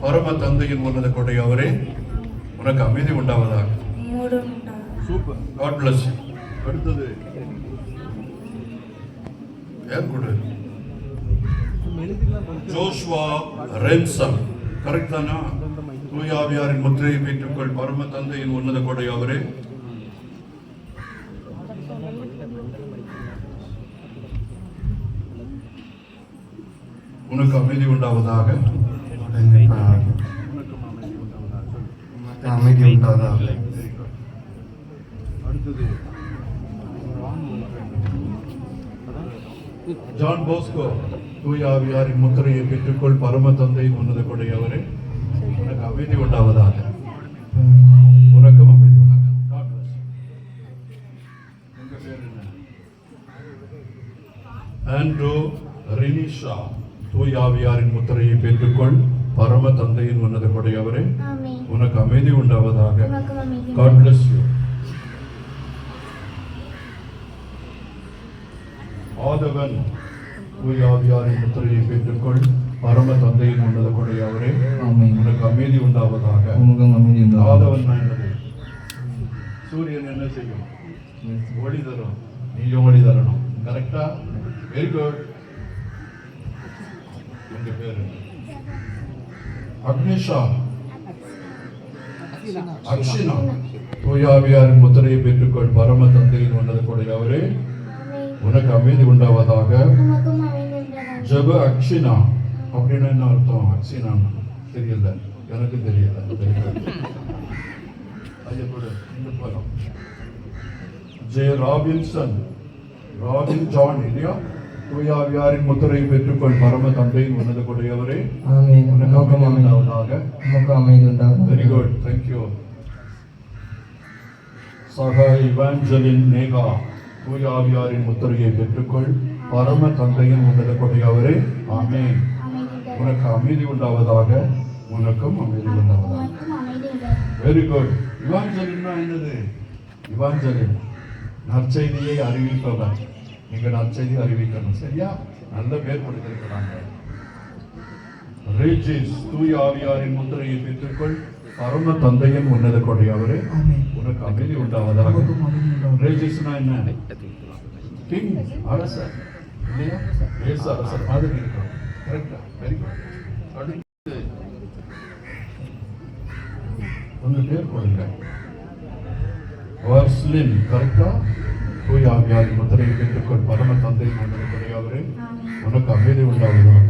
பரம தந்தையின் உன்னத கொடை அவரே, உனக்கு அமைதி உண்டாவதாக. Super, God bless you. அடுத்தது யார் கூட? ஜோஷுவா ரென்சன். கரெக்ட் தானா? தூயாவியாரின் முத்திரையை பெற்றுக்கொள் பரம தந்தையின் உன்னத கொடை அவரே, உனக்கு அமைதி உண்டாவதாக. அமைதி உண்டாவதாக. அடுத்தது ஜான் போஸ்கோ. தூயாவியாரின் முத்திரையை பெற்றுக்கொள் பரம தந்தையின் உன்னத கொடை அவரே, உனக்கு அமைதி உண்டாவதாக. உனக்கும் அமைதி உண்டாவதாக. உங்க பேர் என்ன? ஆண்ட்ரூ ரினிஷா. தூயாவியாரின் முத்திரையை பெற்றுக்கொள் பரம தந்தையின் உன்னத கொடை அவரே, உனக்கு அமைதி உண்டாவதாக. God bless you. ஆதவன். தூயாவியாரின் முத்திரையை பெற்றுக்கொள் பரம தந்தையின் உன்னத கொடை அவரே, உனக்கு அமைதி உண்டாவதாக. ஆதவன் என்னது? சூரியன் என்ன செய்யும்? ஒளி தரும். நீயும் ஒளி தரணும். கரெக்டா? Very good. உங்க பேரு? அக்னிஷா. அக்ஷினா. தூயாவியாரின் முத்திரையை பெற்றுக்கொள் பரம தந்தையின் உன்னத கொடை அவரே, உனக்கு அமைதி உண்டாவதாக. ஜப அக்ஷினா அப்படின்னு என்ன அர்த்தம்? அக்ஷினா தெரியல, எனக்கு தெரியல. J Robinson. ராபின் ஜான் இல்லையா? தூயாவியாரின் முத்திரையை பெற்றுக்கொள் பரம தந்தையின் உன்னத கொடை அவரே, உனக்கு அமைதி உண்டாவதாக. Very good, thank you. சக இவாஞ்சலின் நேகா. தூயாவியாரின் முத்திரையை பெற்றுக்கொள் பரம தந்தையின் உன்னத கொடை அவரே, ஆமென். உனக்கு அமைதி உண்டாவதாக. உனக்கும் அமைதி உண்டாவதாக. Very good. இவாஞ்சலின்னா என்னது? இவாஞ்சலின் நற்செய்தியை அறிவிப்பவர். நீங்க நற்செய்தி அறிவிக்கணும், சரியா? நல்ல பேர் கொடுத்திருக்கிறாங்க. ரேஜிஸ். தூயாவியாரின் முத்திரையை பெற்றுக்கொள் பரம தந்தையின் உன்னத கொடை அவரே, உனக்கு அமைதி உண்டாவதாக. ரேஜிஸ்னா என்ன? கிங், அரசர் இல்லையா? இயேசு அரசர் மாதிரி இருக்கும். கரெக்டா? Very good. அடுத்து உங்க பேர் கொடுங்க. வர்ஸ்லின். கரெக்டா? தூயாவியாரின் முத்திரையை பெற்றுக்கொள் பரம தந்தையின் உன்னத கொடை அவரே, உனக்கு அமைதி உண்டாவதாக.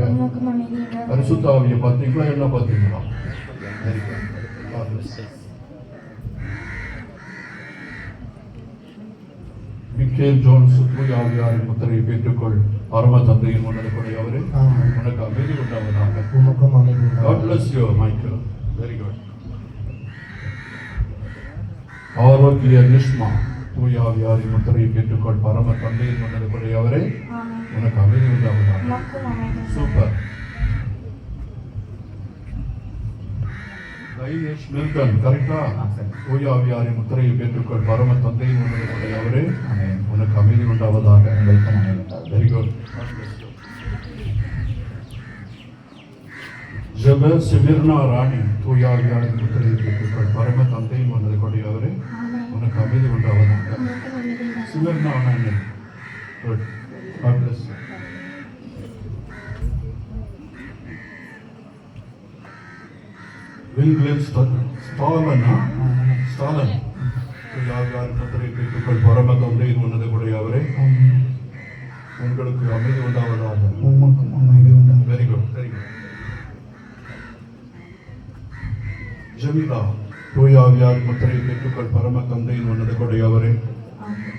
பரிசுத்த ஆவியை பார்த்தீங்களா? என்ன பார்த்தீங்களா? Very good. Michael Jones. தூயாவியாரின் முத்திரையை பெற்றுக்கொள் பரம தந்தையின் உன்னத கொடை அவரே, உனக்கு அமைதி உண்டாவதாக. God bless you, Michael. Very good. ஆரோக்கிய நிஷ்மா. தூயாவியாரின் முத்திரையை பெற்றுக்கொள் பரம தந்தையின் உன்னத கொடை அவரே, உனக்கு அமைதி உண்டாவதாக. சூப்பர். கைலேஷ் மில்டன். கரெக்டா? தூயாவியாரின் முத்திரையை பெற்றுக்கொள் பரம தந்தையின் உன்னத கொடை அவரே, உனக்கு அமைதி உண்டாவதாக. Very good. ஜப சிமிர்னா ராணி. தூயாவியாரின் முத்திரையை பெற்றுக்கொள் பரம தந்தையின் உன்னத கொடை அவரே, உனக்கு அமைதி உண்டாவதாக. சிமிர்னா என்ன? Good. God bless you. William Stallone. தூயாவியாரின் முத்திரையை பெற்றுக்கொள் பரம தந்தையின் உன்னத கொடை அவரே, உங்களுக்கு அமைதி உண்டாவதாக. Very good, very good. Jamila. தூயாவியாரின் முத்திரையை பெற்றுக்கொள் பரம தந்தையின் உன்னத கொடை அவரே,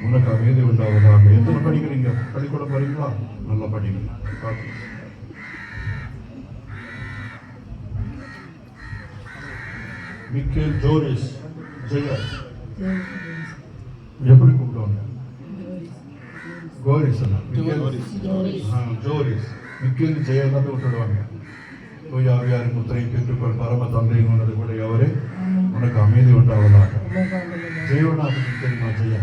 உனக்கு அமைதி உண்டாவதாக. எத்தனை படிக்கிறீங்க? பள்ளிக்கூடம் போறீங்களா? நல்லா படிங்க. மிக்கேல் ஜோரிஸ். ஜெயா. எப்படி கூப்பிடுவாங்க? கோரிஸ். ஜோரிஸ். மிக்கேல் ஜெயா தான் விட்டுடுவாங்க. தூயாவியாரின் முத்திரையை பெற்றுக்கொள் பரம தந்தையின் உன்னத கொடை அவரே, உனக்கு அமைதி உண்டாவதாக. ஜெயோனா தெரியுமா? ஜெயா